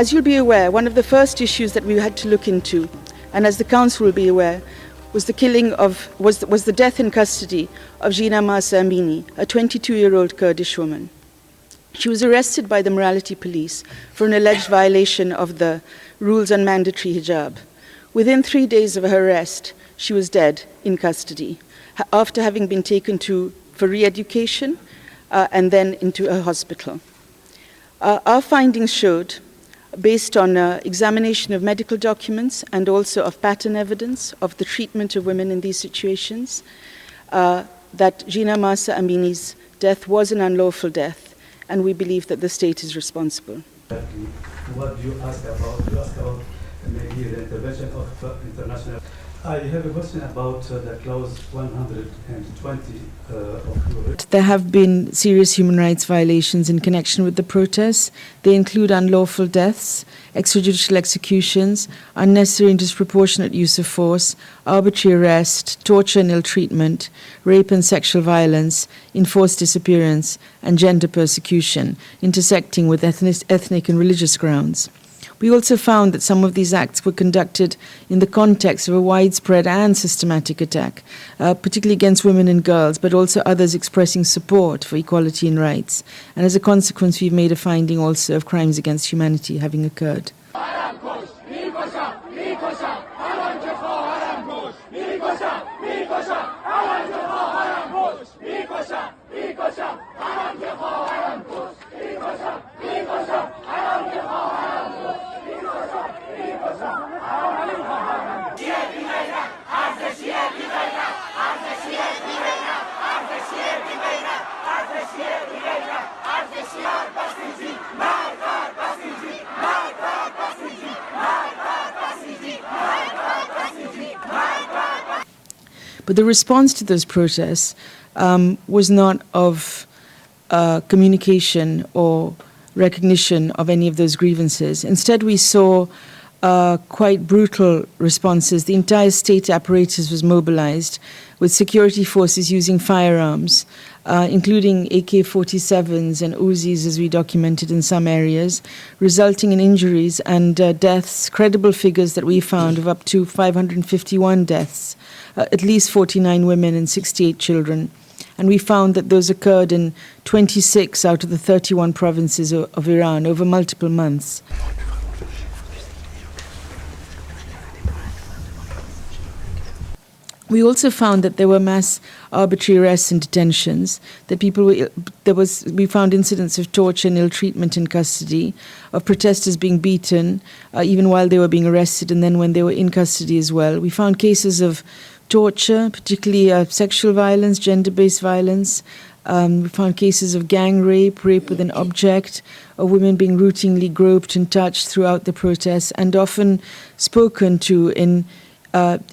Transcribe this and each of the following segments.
As you'll be aware, one of the first issues that we had to look into, and as the Council will be aware, was the death in custody of Mahsa Amini, a 22-year-old Kurdish woman. She was arrested by the morality police for an alleged violation of the rules on mandatory hijab. Within 3 days of her arrest, she was dead in custody, after having been taken for re-education and then into a hospital. Our findings showed, based on examination of medical documents and also of pattern evidence of the treatment of women in these situations, that Mahsa Amini's death was an unlawful death, and we believe that the state is responsible. What do you ask about? You ask about maybe the intervention of international. I have a question about the clause 120 of your... There have been serious human rights violations in connection with the protests. They include unlawful deaths, extrajudicial executions, unnecessary and disproportionate use of force, arbitrary arrest, torture and ill treatment, rape and sexual violence, enforced disappearance, and gender persecution, intersecting with ethnic and religious grounds. We also found that some of these acts were conducted in the context of a widespread and systematic attack, particularly against women and girls, but also others expressing support for equality and rights. And as a consequence, we've made a finding also of crimes against humanity having occurred. But the response to those protests was not of communication or recognition of any of those grievances. Instead, we saw quite brutal responses. The entire state apparatus was mobilized, with security forces using firearms, including AK-47s and Uzis, as we documented in some areas, resulting in injuries and deaths, credible figures that we found of up to 551 deaths, at least 49 women and 68 children. And we found that those occurred in 26 out of the 31 provinces of Iran over multiple months. We also found that there were mass arbitrary arrests and detentions, that we found incidents of torture and ill treatment in custody, of protesters being beaten, even while they were being arrested and then when they were in custody as well. We found cases of torture, particularly sexual violence, gender-based violence. We found cases of gang rape, rape with an object, of women being routinely groped and touched throughout the protests, and often spoken to in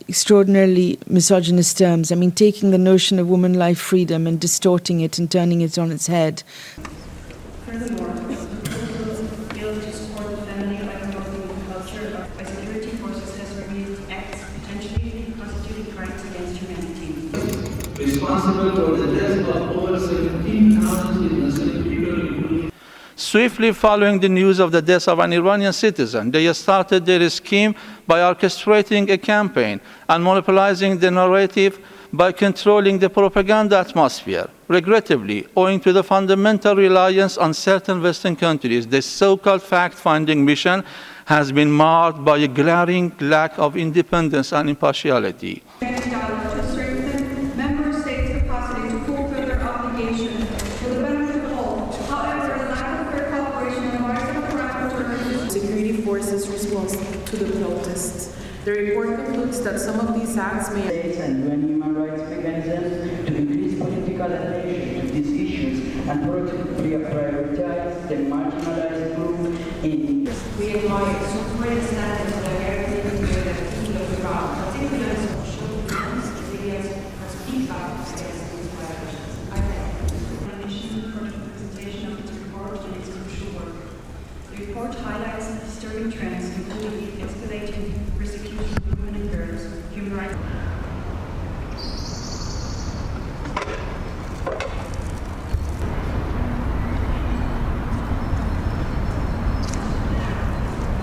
extraordinarily misogynist terms. I mean, taking the notion of woman life freedom and distorting it and turning it on its head. Furthermore, failed to support the feminine iconography culture by security forces has revealed acts potentially constituting crimes against humanity. Responsible for the death of over 17,000 innocent people, including... Swiftly following the news of the death of an Iranian citizen, they started their scheme by orchestrating a campaign and monopolizing the narrative by controlling the propaganda atmosphere. Regrettably, owing to the fundamental reliance on certain Western countries, the so-called fact-finding mission has been marred by a glaring lack of independence and impartiality. Forces response to the protests. The report concludes that some of these acts may and UN human rights mechanisms to increase political attention to these issues and prioritize the marginalized group in. We admire supported standards of American people that people of Iran, particularly social norms, resilience, and speak out against these violations. I thank the Commission for the presentation of its report and its crucial work. The report highlights disturbing trends, including the escalating